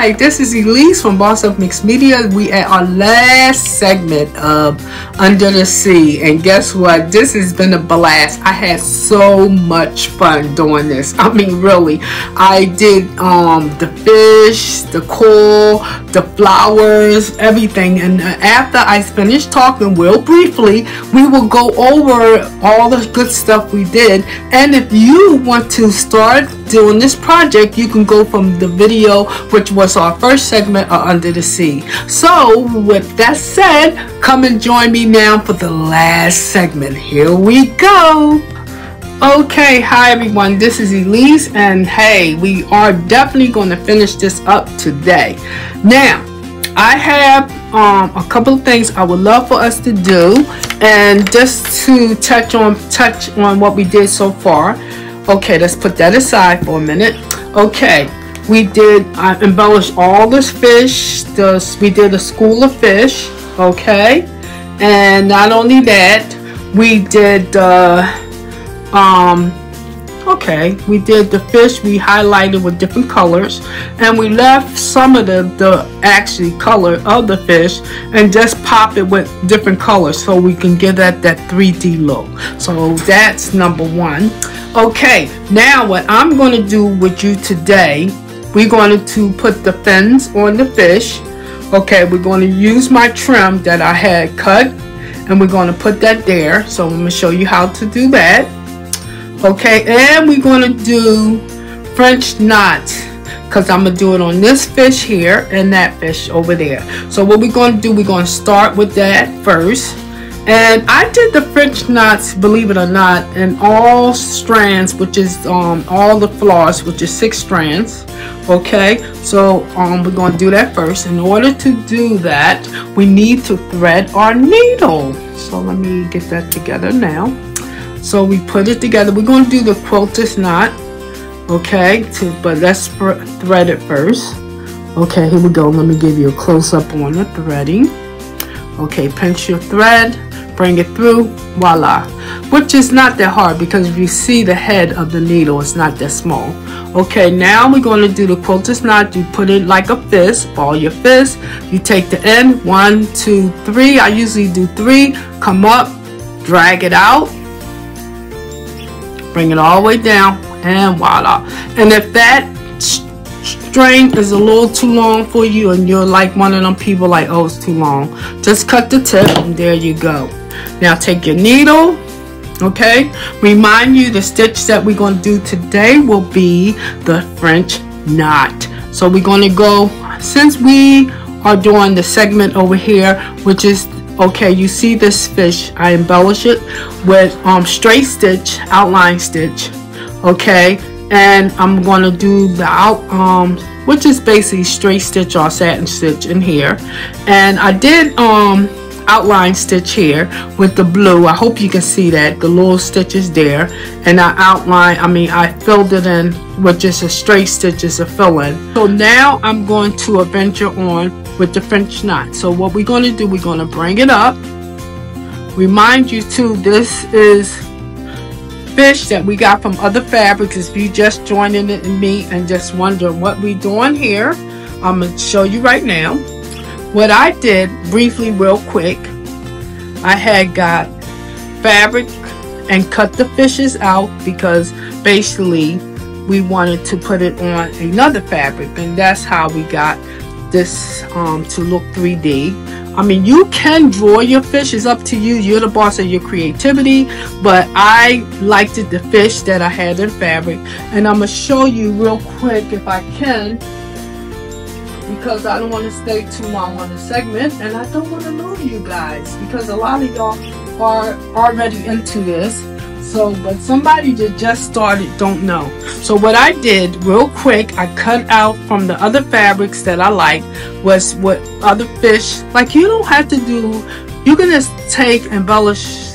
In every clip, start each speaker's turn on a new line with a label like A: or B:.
A: Hi, this is Elise from Bossupmixmedia. We at our last segment of Under the Sea, and guess what? This has been a blast. I had so much fun doing this. I mean, really. I did the fish, the coral, the flowers, everything. And after I finished talking real briefly, we will go over all the good stuff we did. And if you want to start doing this project, you can go from the video, which was our first segment of Under the Sea. So with that said, come and join me now for the last segment. Here we go. Okay, hi everyone, this is Elise, and hey, we are definitely going to finish this up today. Now I have a couple of things I would love for us to do, and just to touch on what we did so far. Okay, let's put that aside for a minute. Okay, I embellished all this fish. We did a school of fish. Okay, and not only that, we did we did the fish. We highlighted with different colors, and we left some of the actually color of the fish and just pop it with different colors so we can give that 3D look. So that's number one. Okay, now what I'm going to do with you today, we're going to put the fins on the fish. Okay, we're going to use my trim that I had cut, and we're going to put that there. So I'm going to show you how to do that. Okay, and we're going to do French knots, because I'm going to do it on this fish here and that fish over there. So what we're going to do, we're going to start with that first. And I did the French knots, believe it or not, in all strands, which is all the floss, which is 6 strands. Okay, so we're going to do that first. In order to do that, we need to thread our needle. So let me get that together now. So we put it together. We're going to do the quilter's knot. Okay, but let's thread it first. Okay, here we go. Let me give you a close-up on the threading. Okay, pinch your thread, bring it through, voila. Which is not that hard, because if you see the head of the needle, it's not that small. Okay, now we're going to do the quilter's knot. You put it like a fist, ball your fist. You take the end, 1, 2, 3. I usually do 3. Come up, drag it out, bring it all the way down, and voila. And if that string is a little too long for you, and you're like one of them people like, oh, it's too long, just cut the tip, and there you go. Now take your needle. Okay, remind you the stitch that we're going to do today will be the French knot. So we're going to go, since we are doing the segment over here, which is, okay, you see this fish, I embellish it with straight stitch, outline stitch. Okay, and I'm going to do the which is basically straight stitch or satin stitch in here. And I did outline stitch here with the blue. I hope you can see that the little stitches there, and I filled it in with just a straight stitch as a fill-in. So now I'm going to adventure on with the French knot. So what we're going to do, we're going to bring it up. Remind you too, this is fish that we got from other fabrics. If you just joining it in me and just wondering what we doing here, I'm going to show you right now. What I did briefly, real quick, I had got fabric and cut the fishes out, because basically we wanted to put it on another fabric, and that's how we got this to look 3D. I mean, you can draw your fish, it's up to you. You're the boss of your creativity, but I liked the fish that I had in fabric, and I'm gonna show you real quick if I can, because I don't want to stay too long on the segment, and I don't want to lose you guys, because a lot of y'all are already into this. So, but somebody that just started don't know. So what I did real quick, I cut out from the other fabrics that I like, was what other fish, like you don't have to do, you're gonna take embellish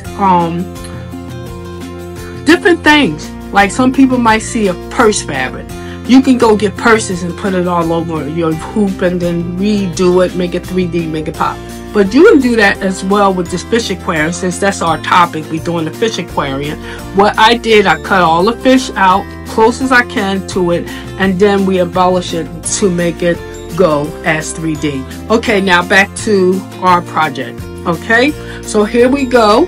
A: different things. Like some people might see a purse fabric. You can go get purses and put it all over your hoop and then redo it, make it 3D, make it pop. But you can do that as well with this fish aquarium, since that's our topic. We're doing the fish aquarium. What I did, I cut all the fish out, close as I can to it, and then we embellish it to make it go as 3D. Okay, now back to our project. Okay, so here we go.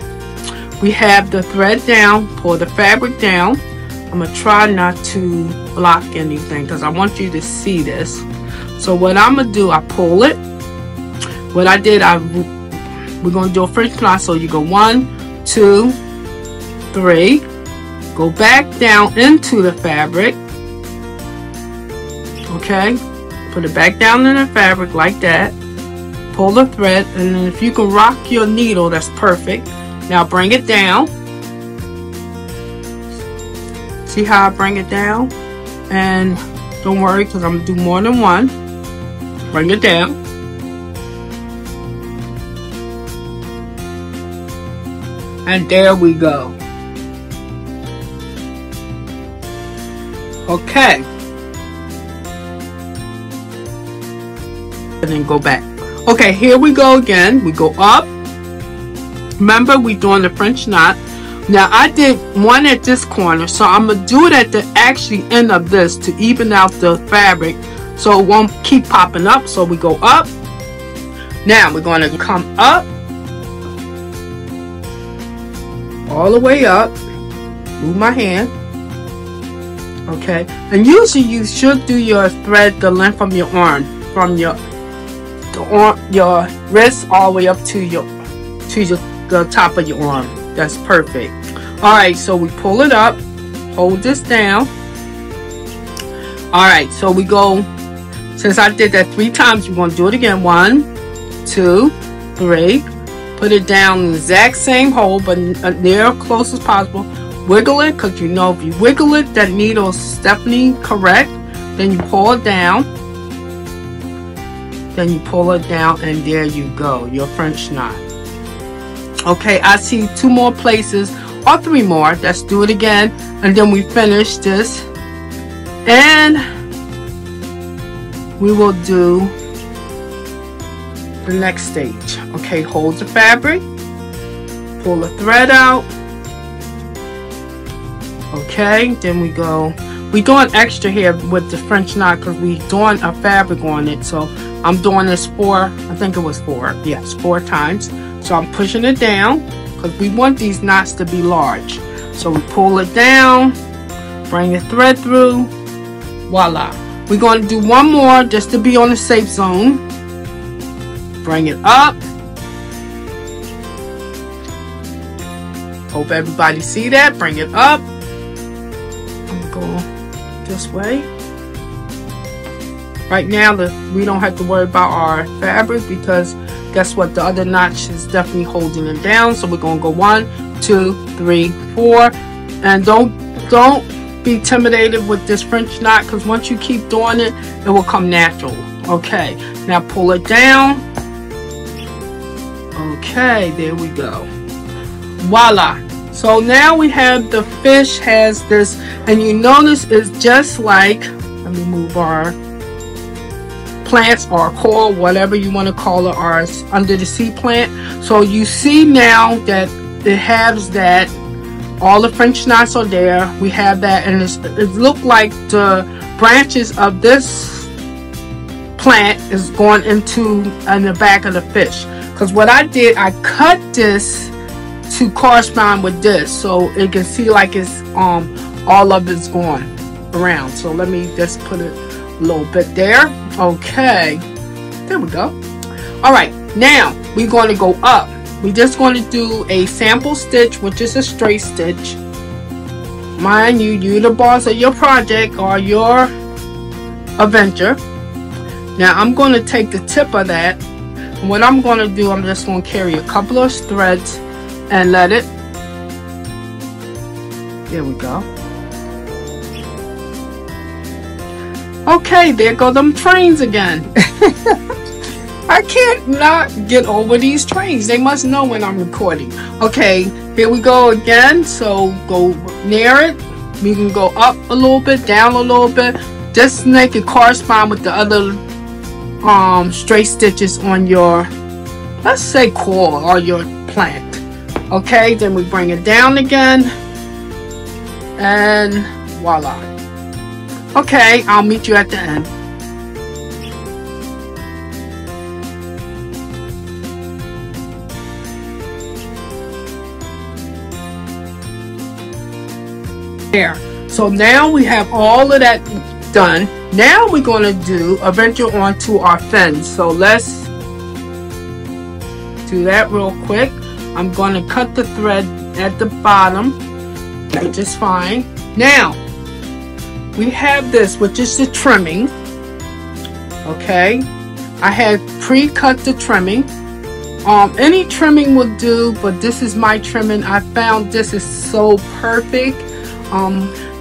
A: We have the thread down, pull the fabric down. I'm gonna try not to block anything because I want you to see this. So what I'm gonna do, I pull it. What I did, we're gonna do a French knot. So you go 1, 2, 3, go back down into the fabric. Okay, put it back down in the fabric like that. Pull the thread, and then if you can rock your needle, that's perfect. Now bring it down. See how I bring it down? And don't worry, because I'm going to do more than one. Bring it down. And there we go. Okay. And then go back. Okay, here we go again. We go up. Remember, we're doing the French knot. Now, I did one at this corner, so I'm going to do it at the actually end of this to even out the fabric so it won't keep popping up. So we go up. Now, we're going to come up. All the way up. Move my hand. Okay. And usually you should do your thread the length from your arm. From your wrist all the way up to the top of your arm. That's perfect. Alright, so we pull it up, hold this down. Alright, so we go, since I did that 3 times, we're going to do it again. 1, 2, 3. Put it down in the exact same hole, but near close as possible. Wiggle it, because you know if you wiggle it, that needle is definitely correct. Then you pull it down. Then you pull it down, and there you go, your French knot. Okay, I see 2 more places, or 3 more. Let's do it again, and then we finish this. And we will do the next stage. Okay, hold the fabric, pull the thread out. Okay, then we go. We're doing extra here with the French knot because we're doing a fabric on it. So I'm doing this 4, I think it was 4. Yes, 4 times. So I'm pushing it down because we want these knots to be large. So we pull it down, bring the thread through, voila. We're going to do 1 more just to be on the safe zone. Bring it up. Hope everybody see that. Bring it up. I'm going this way. Right now, we don't have to worry about our fabric because guess what? The other notch is definitely holding it down. So we're going to go 1, 2, 3, 4. And don't be intimidated with this French knot because once you keep doing it, it will come natural. Okay, now pull it down. Okay, there we go. Voila. So now we have the fish has this, and you notice it's just like, let me move our plants or coral, whatever you want to call it, or under the sea plant. So you see now that it has that, all the French knots are there. We have that, and it looked like the branches of this plant is going into in the back of the fish. Because what I did, I cut this to correspond with this, so it can see like it's all of it's going around. So let me just put it a little bit there. Okay, there we go. All right, now we're going to go up. We're just going to do a sample stitch, which is a straight stitch. Mind you, you're the boss of your project or your adventure. Now I'm going to take the tip of that. And what I'm going to do, I'm just going to carry a couple of threads and let it. There we go. Okay, there go them trains again. I can't not get over these trains. They must know when I'm recording. Okay, here we go again. So go near it. We can go up a little bit, down a little bit. Just make it correspond with the other straight stitches on your, let's say, coral or your plant. Okay, then we bring it down again. And voila. Okay, I'll meet you at the end. There. So now we have all of that done. Now we're going to venture on to our fins. So let's do that real quick. I'm going to cut the thread at the bottom, which is fine. Now we have this, which is the trimming. Okay, I had pre-cut the trimming. Any trimming will do, but this is my trimming. I found this is so perfect.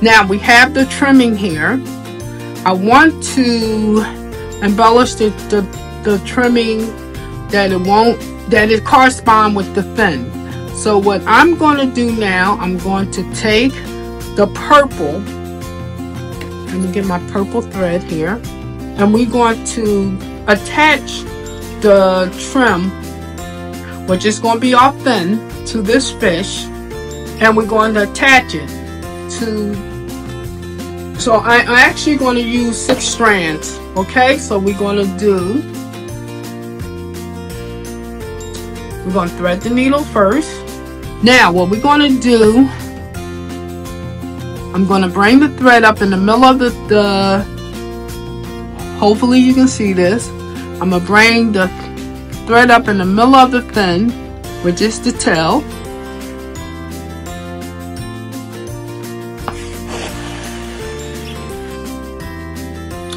A: Now we have the trimming here. I want to embellish the trimming that it corresponds with the fin. So what I'm going to do now, I'm going to take the purple. Let me get my purple thread here, and we're going to attach the trim, which is going to be our fin, to this fish, and we're going to attach it to. So I'm actually going to use 6 strands. Okay, so we're going to thread the needle first. Now what we're going to do, I'm going to bring the thread up in the middle of the hopefully you can see this. I'm going to bring the thread up in the middle of the fin, which is the tail.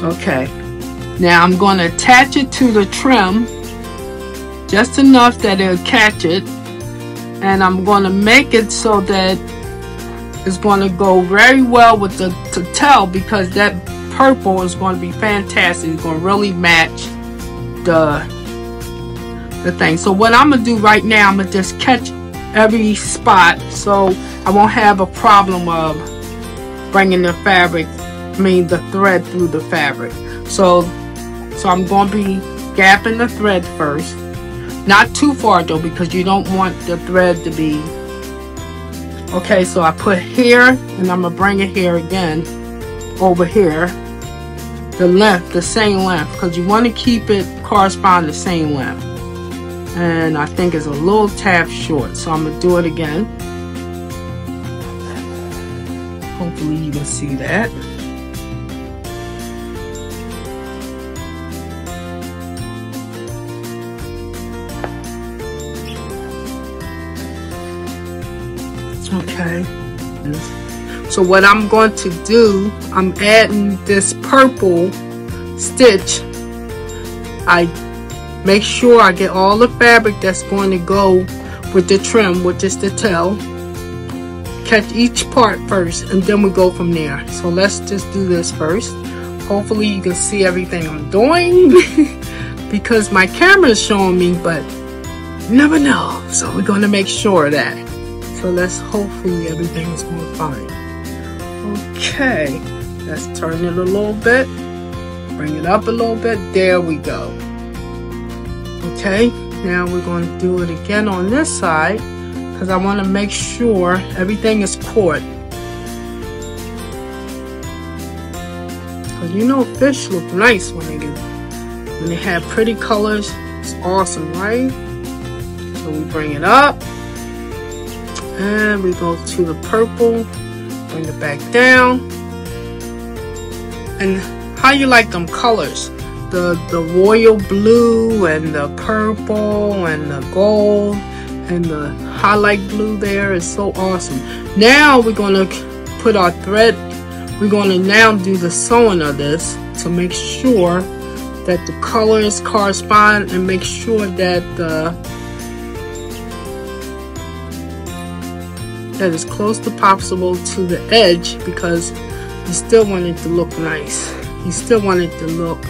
A: Okay, now I'm going to attach it to the trim just enough that it'll catch it, and I'm going to make it so that it's going to go very well with the tail, because that purple is going to be fantastic. It's going to really match the thing. So what I'm going to do right now, I'm going to just catch every spot so I won't have a problem of bringing the thread through the fabric. So I'm going to be gapping the thread first, not too far though, because you don't want the thread to be. Okay, so I put here, and I'm gonna bring it here again, over here, the length, the same length, because you want to keep it correspond the same length, and I think it's a little tad short, so I'm gonna do it again. Hopefully you can see that. Okay, so what I'm going to do, I'm adding this purple stitch. I make sure I get all the fabric that's going to go with the trim, which is the tail. Catch each part first, and then we go from there. So let's just do this first. Hopefully you can see everything I'm doing because my camera is showing me, but you never know. So we're going to make sure of that. So hopefully everything is going fine. Okay, let's turn it a little bit, bring it up a little bit. There we go. Okay, now we're going to do it again on this side, because I want to make sure everything is caught. Because you know fish look nice when they have pretty colors. It's awesome, right? So we bring it up. And we go to the purple, bring it back down. And how you like them colors? The royal blue and the purple and the gold and the highlight blue there is so awesome. Now we're going to put our thread. We're going to now do the sewing of this to make sure that the colors correspond, and make sure that that is close to possible to the edge, because you still want it to look nice. You still want it to look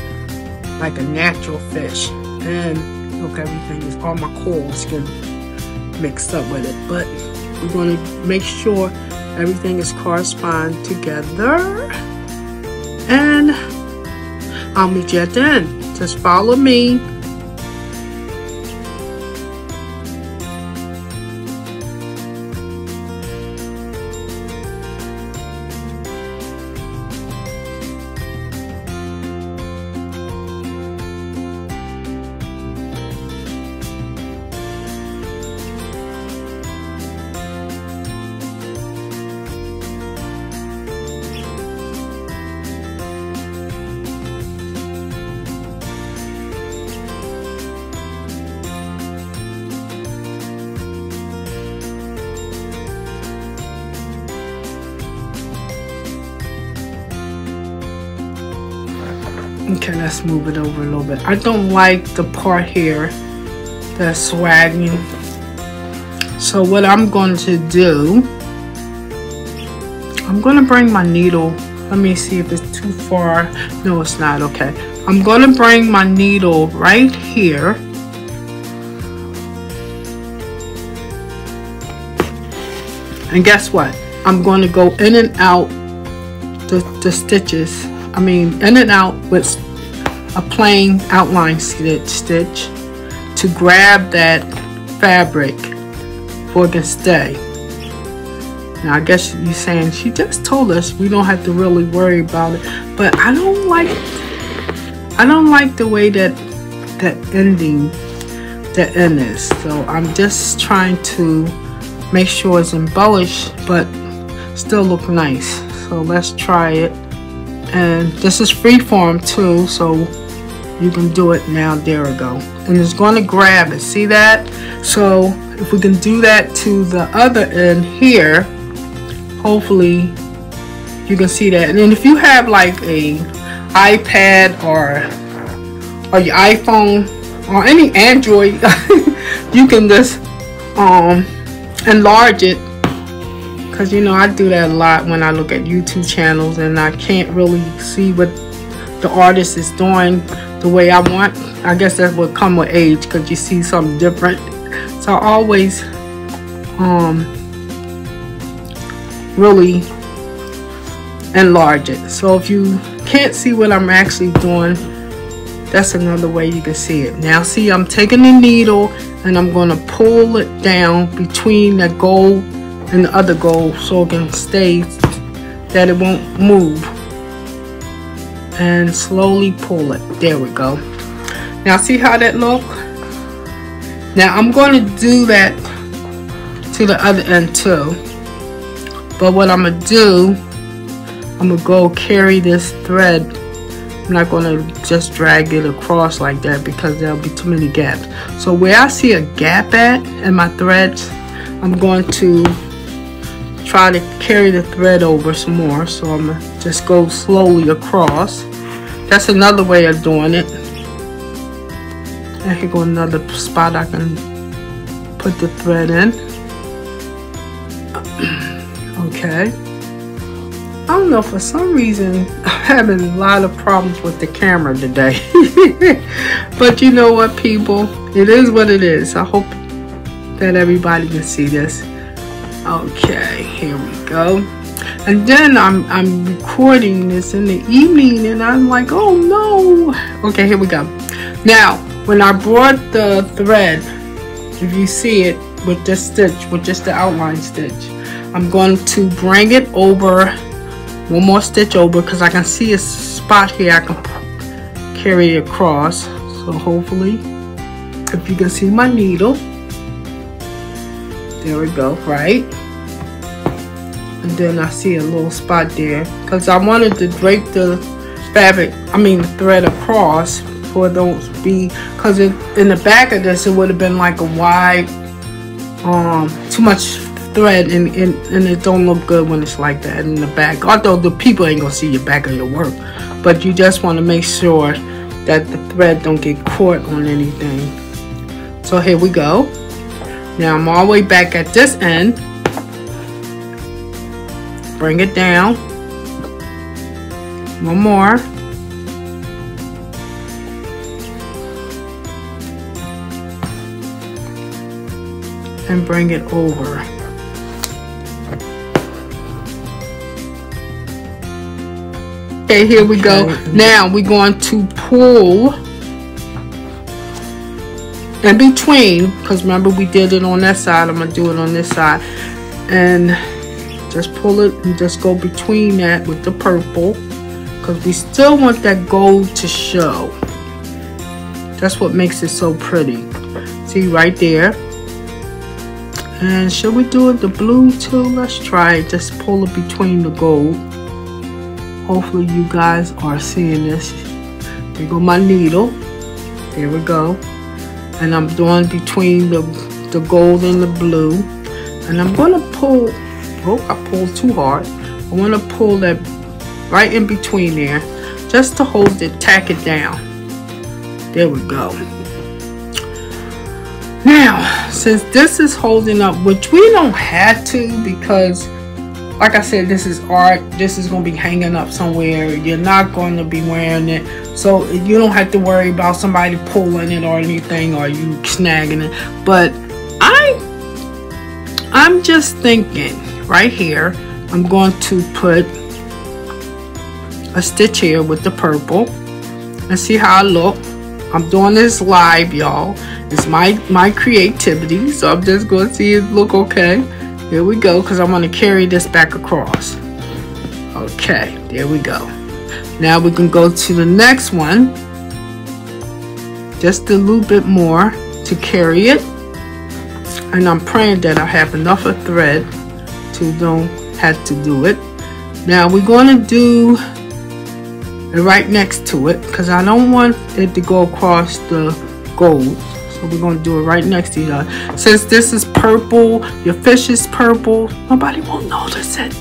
A: like a natural fish. And look, everything is, all my corals get mixed up with it. But we're going to make sure everything is correspond together. And I'll meet you at the end. Just follow me. Okay, let's move it over a little bit. I don't like the part here that's swagging. So what I'm going to do, I'm going to bring my needle. Let me see if it's too far. No, it's not. Okay. I'm going to bring my needle right here. And guess what? I'm going to go in and out the stitches. I mean, in and out with a plain outline stitch to grab that fabric for it can stay. Now, I guess you're saying she just told us we don't have to really worry about it, but I don't like the way that ending, the end is. So I'm just trying to make sure it's embellished but still look nice. So let's try it. And this is freeform too, so you can do it now. There we go. And it's going to grab it. See that? So if we can do that to the other end here, hopefully you can see that. And then if you have like a iPad or your iPhone or any Android, you can just enlarge it, because you know I do that a lot when I look at YouTube channels and I can't really see what the artist is doing the way I want. I guess that would come with age, because you see something different. So I always really enlarge it. So if you can't see what I'm actually doing, that's another way you can see it. Now see, I'm taking the needle and I'm going to pull it down between the gold and the other gold so it can stay, that it won't move, and slowly pull it. There we go. Now see how that look? Now I'm going to do that to the other end too, but what I'm going to do, I'm going to go carry this thread. I'm not going to just drag it across like that, because there'll be too many gaps. So where I see a gap at in my threads, I'm going to try to carry the thread over some more. So I'm going to just go slowly across. That's another way of doing it. And here go another spot I can put the thread in. Okay. I don't know, for some reason I'm having a lot of problems with the camera today. But you know what, people, it is what it is. I hope that everybody can see this. Okay, here we go. And then I'm recording this in the evening and I'm like, oh no. Okay, here we go. Now when I brought the thread, if you see it with this stitch, with just the outline stitch, I'm going to bring it over, one more stitch over, because I can see a spot here I can carry it across. So hopefully, if you can see my needle, there we go, right? And then I see a little spot there, because I wanted to drape the fabric, the thread across, for those be, because in the back of this it would have been like a wide, too much thread, and it don't look good when it's like that in the back. Although the people ain't gonna see your back of your work, but you just want to make sure that the thread don't get caught on anything. So here we go. Now I'm all the way back at this end. Bring it down. One more. And bring it over. Okay, here we go. Now we're going to pull in between, because remember we did it on that side. I'm going to do it on this side. And just pull it and just go between that with the purple, because we still want that gold to show. That's what makes it so pretty. See right there. And should we do it the blue too? Let's try it. Just pull it between the gold. Hopefully you guys are seeing this. There go my needle. There we go. And I'm doing between the gold and the blue. And I'm going to pull. Oh, I pulled too hard. I want to pull that right in between there. just to hold it, tack it down. There we go. Now, since this is holding up, which we don't have to, because like I said, this is art. This is going to be hanging up somewhere. You're not going to be wearing it, so you don't have to worry about somebody pulling it or anything, or you snagging it. But I'm just thinking right here, I'm going to put a stitch here with the purple and see how I look. I'm doing this live, y'all. It's my creativity, so I'm just going to see it look okay. Here we go, because I'm going to carry this back across. Okay, there we go. Now we can go to the next one. Just a little bit more to carry it. And I'm praying that I have enough of thread to don't have to do it. Now we're going to do it right next to it, because I don't want it to go across the gold. So we're going to do it right next to each other. Since this is purple, your fish is purple, nobody won't notice it.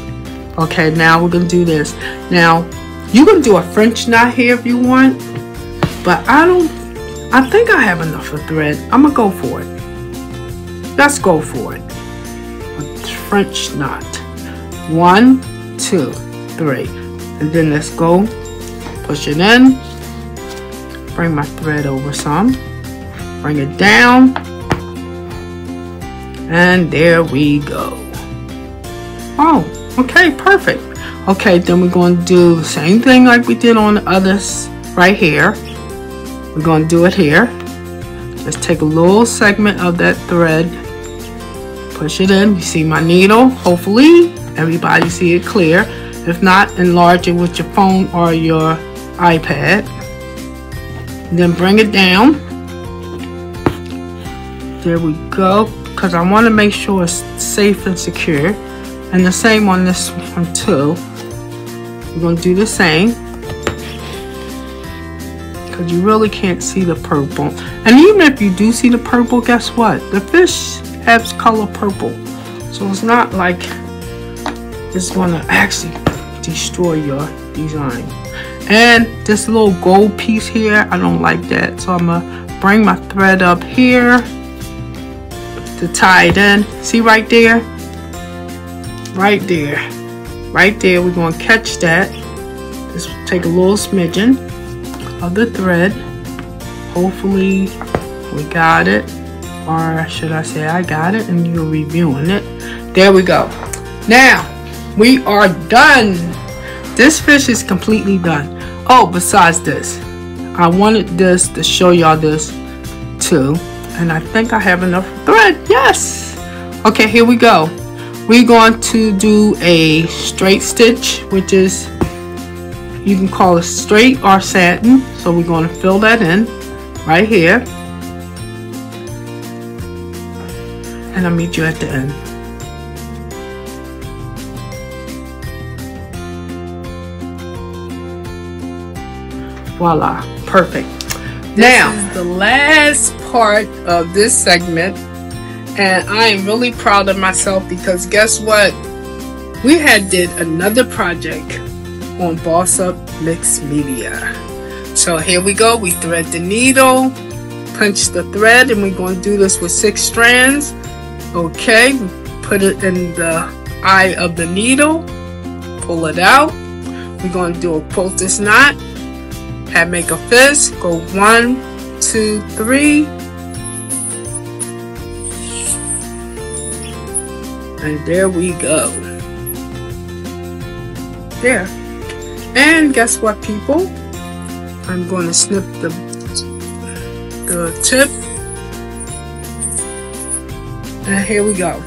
A: Okay, now we're going to do this. Now, you can do a French knot here if you want, but I think I have enough of thread. I'm going to go for it. Let's go for it. A French knot. 1, 2, 3. And then let's go. Push it in. Bring my thread over some. Bring it down. And there we go. Oh, okay, perfect. Okay, then we're going to do the same thing like we did on the others right here. We're going to do it here. Just take a little segment of that thread. Push it in. You see my needle. Hopefully everybody see it clear. If not, enlarge it with your phone or your iPad. And then bring it down. There we go. Because I want to make sure it's safe and secure. And the same on this one too. We're going to do the same. Because you really can't see the purple. And even if you do see the purple, guess what? The fish has color purple. So it's not like it's going to actually destroy your design. And this little gold piece here, I don't like that. So I'm going to bring my thread up here to tie it in. See right there? Right there. Right there. We're going to catch that. Just take a little smidgen of the thread. Hopefully we got it. Or should I say I got it and you're reviewing it. There we go. Now we are done. This fish is completely done. Oh, besides this, I wanted this to show y'all this too. And I think I have enough thread. Yes. Okay, here we go. We're going to do a straight stitch, which is, you can call it straight or satin. So we're going to fill that in right here. And I'll meet you at the end. Voila, perfect. Now, this is the last part of this segment, and I am really proud of myself because guess what? We had did another project on Bossupmixmedia. So here we go. We thread the needle, punch the thread, and we're going to do this with 6 strands. Okay, we put it in the eye of the needle, pull it out. We're going to do a poultice knot. Make a fist, go 1, 2, 3, and there we go. There. And guess what, people? I'm going to snip the tip, and here we go.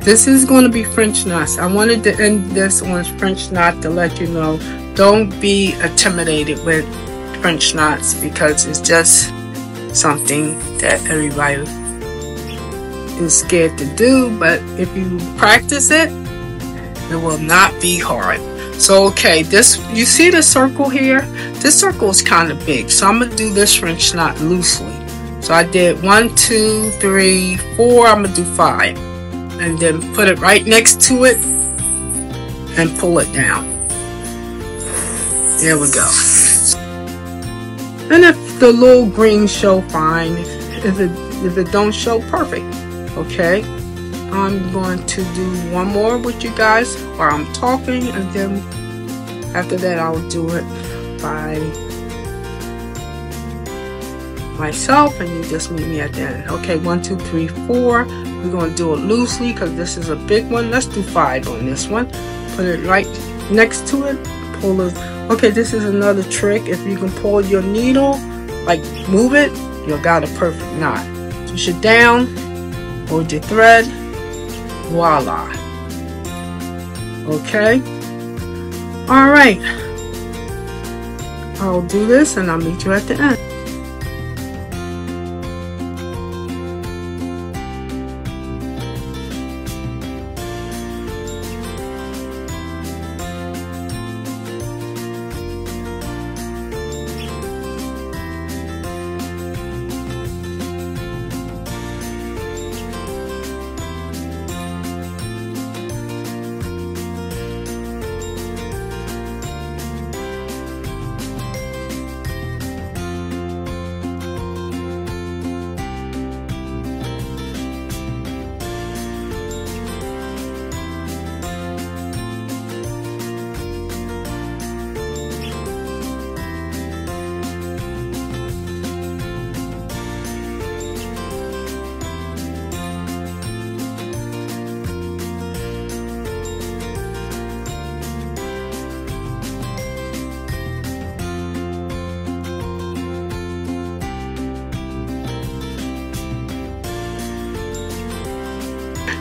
A: This is going to be French knots. I wanted to end this on French knot to let you know, don't be intimidated with French knots because it's just something that everybody is scared to do, but if you practice it, it will not be hard. So okay, this, you see the circle here? This circle is kind of big, so I'm gonna do this French knot loosely. So I did 1, 2, 3, 4. I'm gonna do 5, and then put it right next to it and pull it down. There we go. And if the little green show, fine. If it don't show, perfect. Okay. I'm going to do one more with you guys while I'm talking, and then after that I'll do it by myself, and you just meet me at the end. Okay, 1, 2, 3, 4. We're going to do it loosely because this is a big one. Let's do 5 on this one. Put it right next to it. Pull it. Okay, this is another trick. If you can pull your needle, like move it, you got a perfect knot. Push it down, hold your thread, voila. Okay. All right. I'll do this and I'll meet you at the end.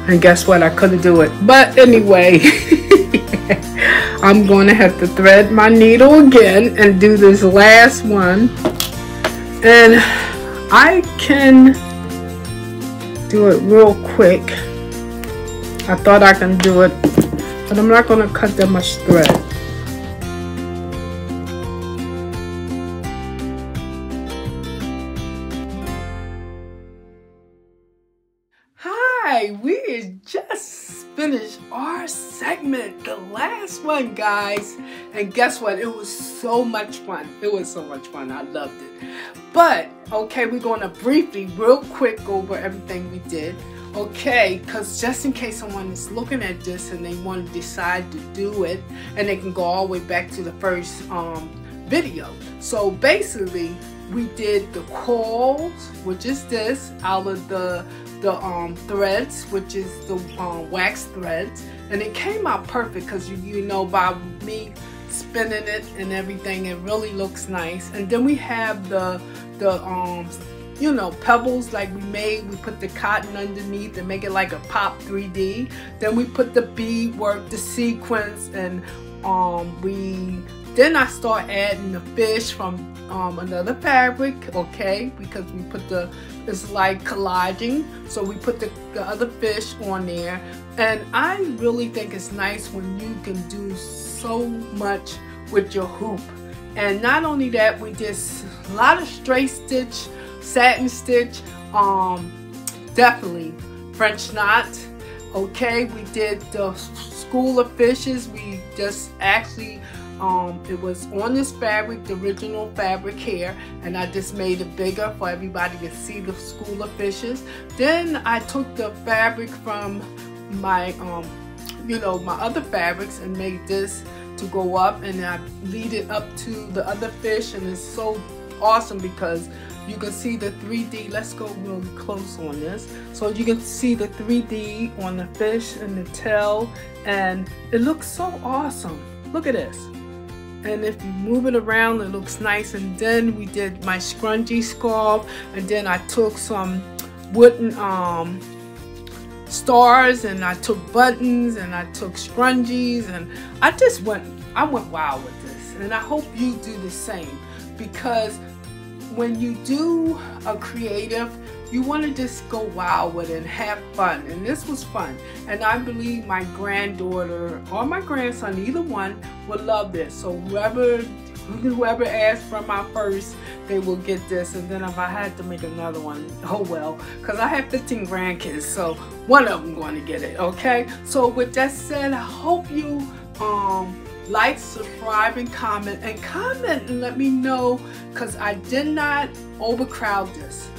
A: And guess what? I couldn't do it. But anyway, I'm going to have to thread my needle again and do this last one. And I can do it real quick. I thought I can do it, but I'm not going to cut that much thread. We just finished our segment, the last one, guys, and guess what? It was so much fun. It was so much fun. I loved it. But okay, we're going to briefly, real quick, go over everything we did. Okay, because just in case someone is looking at this and they want to decide to do it, and they can go all the way back to the first video. So basically, we did the coils, which is this, out of the threads, which is the wax threads, and it came out perfect because you know, by me spinning it and everything, it really looks nice. And then we have the you know, pebbles like we made. We put the cotton underneath and make it like a pop 3D. Then we put the bead work, the sequins, and then I start adding the fish from another fabric, okay, because we put it's like collaging, so we put the other fish on there. And I really think it's nice when you can do so much with your hoop. And not only that, we did a lot of straight stitch, satin stitch, definitely French knot. Okay, we did the school of fishes. We just actually it was on this fabric, the original fabric here, and I just made it bigger for everybody to see the school of fishes. Then I took the fabric from my you know, my other fabrics and made this to go up, and I lead it up to the other fish, and it's so awesome because you can see the 3D. Let's go really close on this. So you can see the 3D on the fish and the tail, and it looks so awesome. Look at this. And if you move it around, it looks nice. And then we did my scrunchie scarf, and then I took some wooden stars, and I took buttons, and I took scrunchies, and I went wild with this. And I hope you do the same, because when you do a creative, you want to just go wild with it and have fun. And this was fun. And I believe my granddaughter or my grandson, either one, would love this. So whoever asked for my first, they will get this. And then if I had to make another one, oh well, because I have 15 grandkids, so one of them going to get it. Okay, so with that said, I hope you like, subscribe, and comment. And comment and let me know, because I did not overcrowd this.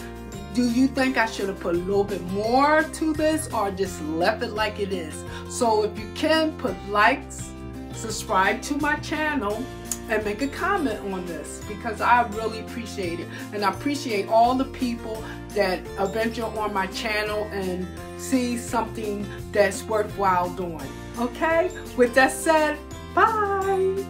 A: Do you think I should have put a little bit more to this or just left it like it is? So if you can, put likes, subscribe to my channel, and make a comment on this, because I really appreciate it. And I appreciate all the people that venture on my channel and see something that's worthwhile doing. Okay? With that said, bye!